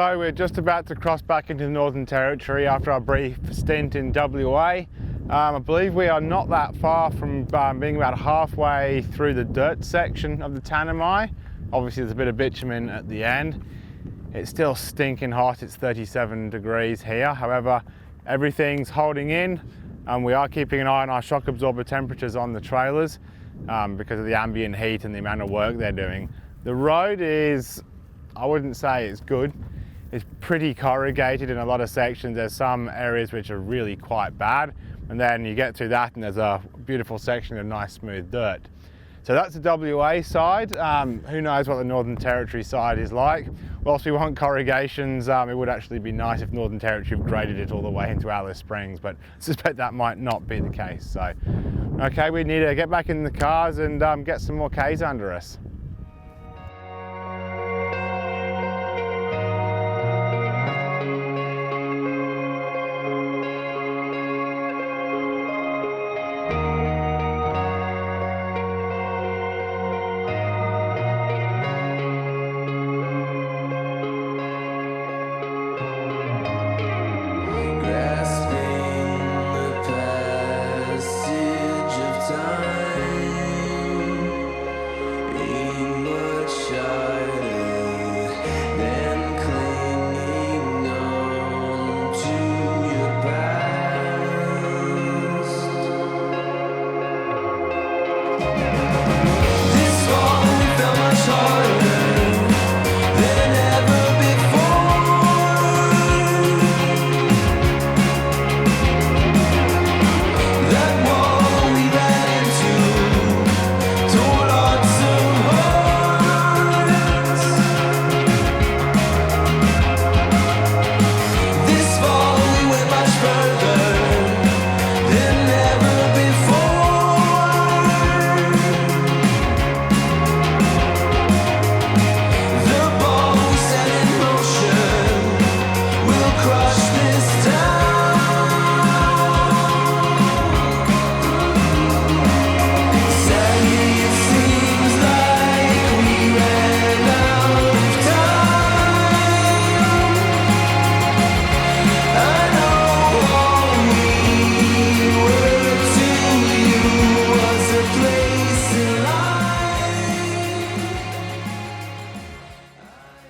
So we're just about to cross back into the Northern Territory after our brief stint in WA. I believe we are not that far from being about halfway through the dirt section of the Tanami. Obviously there's a bit of bitumen at the end. It's still stinking hot, it's 37 degrees here. However, everything's holding in and we are keeping an eye on our shock absorber temperatures on the trailers because of the ambient heat and the amount of work they're doing. The road is, I wouldn't say it's good. It's pretty corrugated in a lot of sections. There's some areas which are really quite bad, and then you get through that and there's a beautiful section of nice smooth dirt. So that's the WA side. Who knows what the Northern Territory side is like. Whilst we want corrugations, it would actually be nice if Northern Territory graded it all the way into Alice Springs, but I suspect that might not be the case. So, okay, we need to get back in the cars and get some more Ks under us.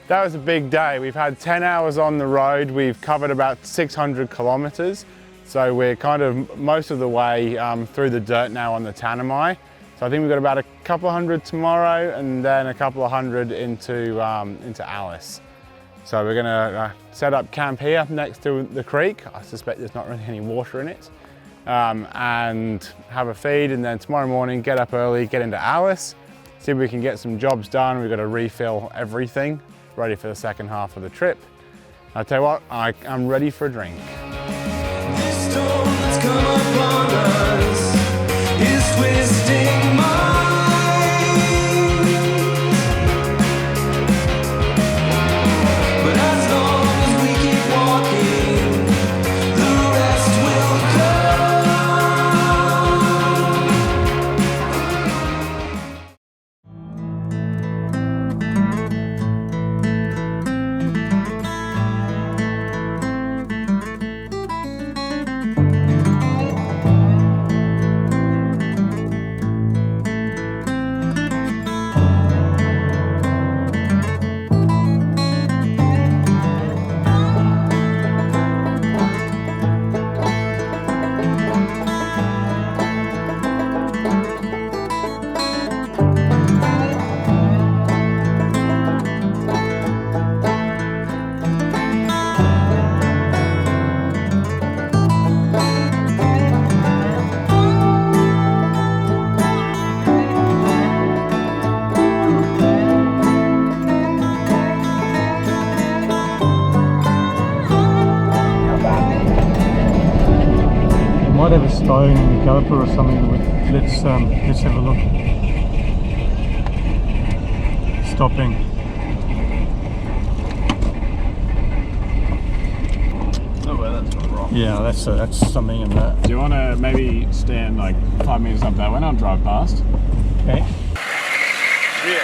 That was a big day. We've had 10 hours on the road. We've covered about 600 kilometers. So we're kind of most of the way through the dirt now on the Tanami. So I think we've got about a couple of hundred tomorrow and then a couple of hundred into Alice. So we're gonna set up camp here next to the creek. I suspect there's not really any water in it. And have a feed, and then tomorrow morning get up early, get into Alice, see if we can get some jobs done. We've got to refill everything, ready for the second half of the trip. I'll tell you what, I'm ready for a drink. This storm that's come upon us is twisting my might have a stone in the caliper or something. Let's have a look. Stopping. No way, that's not wrong. Yeah, that's something in that. Do you want to maybe stand like 5 meters up that way and I'll drive past? Okay. Rear.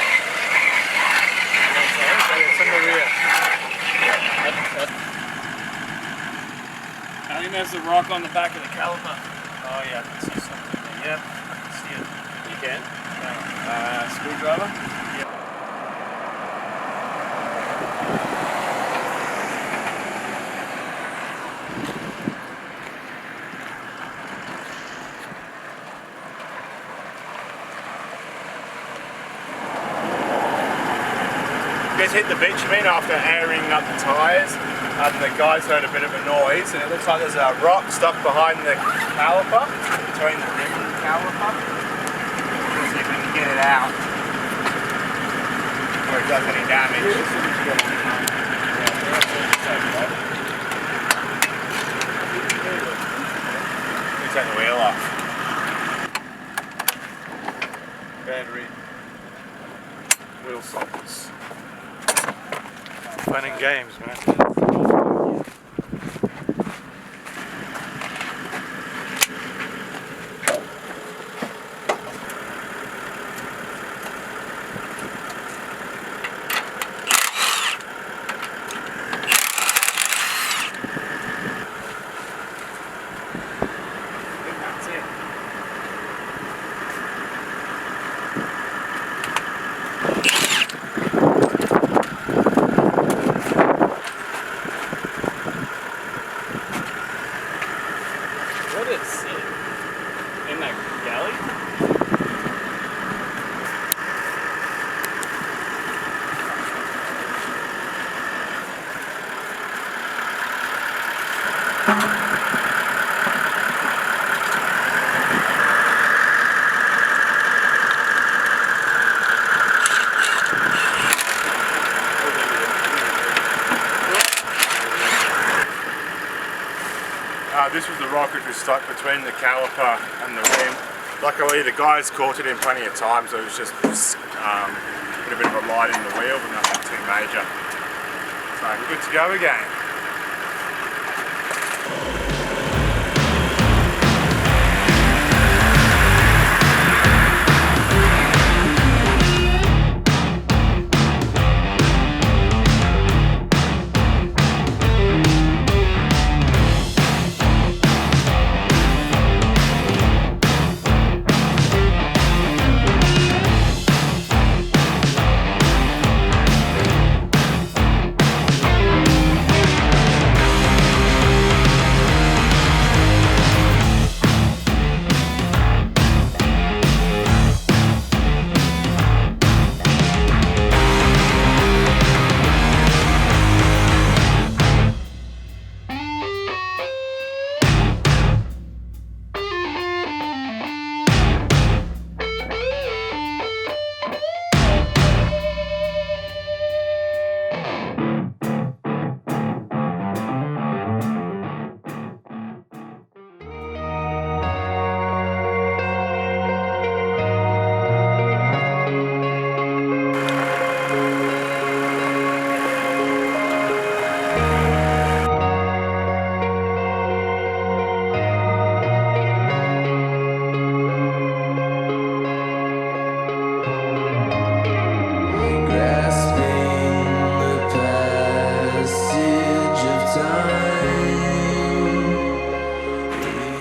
It's in the rear. there's the rock on the back of the caliper. Oh yeah, I can see something there. Yep, I can see it. You can? Screwdriver? Just hit the bitumen after airing up the tyres, and the guys heard a bit of a noise, and it looks like there's a rock stuck behind the caliper, between the rim and the caliper. Let's see if we can get it out before it does any damage. Let me take the wheel off. Battery, wheel sockets. Fun and games, man. What is it? In that galley? This was the rock which was stuck between the caliper and the rim. Luckily the guys caught it in plenty of time, so it was just put a bit of a light in the wheel, but nothing too major. So we're good to go again.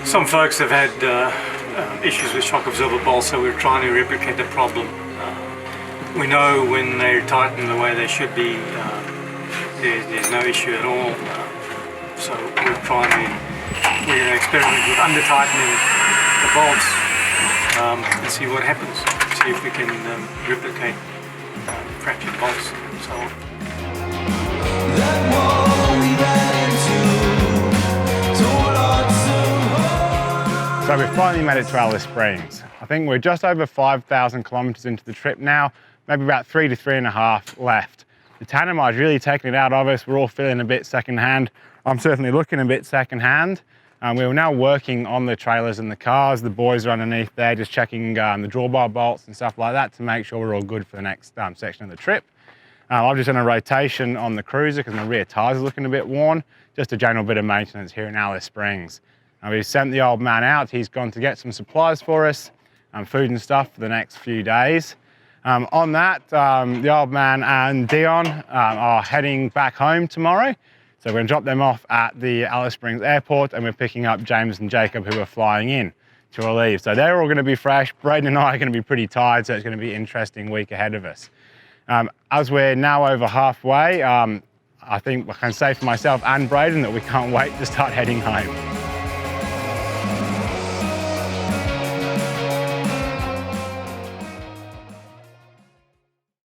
Some folks have had issues with shock absorber bolts, so we're trying to replicate the problem. We know when they're tightened the way they should be, there's no issue at all. So we're going to experiment with under-tightening the bolts and see what happens. See if we can replicate fractured bolts and so on. That wall we ran into told us So we've finally made it to Alice Springs. I think we're just over 5,000 kilometers into the trip now, maybe about 3 to 3.5 left. The Tanami is really taking it out of us. We're all feeling a bit secondhand. I'm certainly looking a bit secondhand. We're now working on the trailers and the cars. The boys are underneath there just checking the drawbar bolts and stuff like that to make sure we're all good for the next section of the trip. I've just done a rotation on the cruiser because my rear tyres are looking a bit worn. Just a general bit of maintenance here in Alice Springs. We've sent the old man out. He's gone to get some supplies for us, food and stuff for the next few days. On that, the old man and Dion are heading back home tomorrow So we're going to drop them off at the Alice Springs Airport, and we're picking up James and Jacob, who are flying in to relieve. So they're all going to be fresh. Braden and I are going to be pretty tired, so it's going to be an interesting week ahead of us. As we're now over halfway, I think I can say for myself and Braden that we can't wait to start heading home.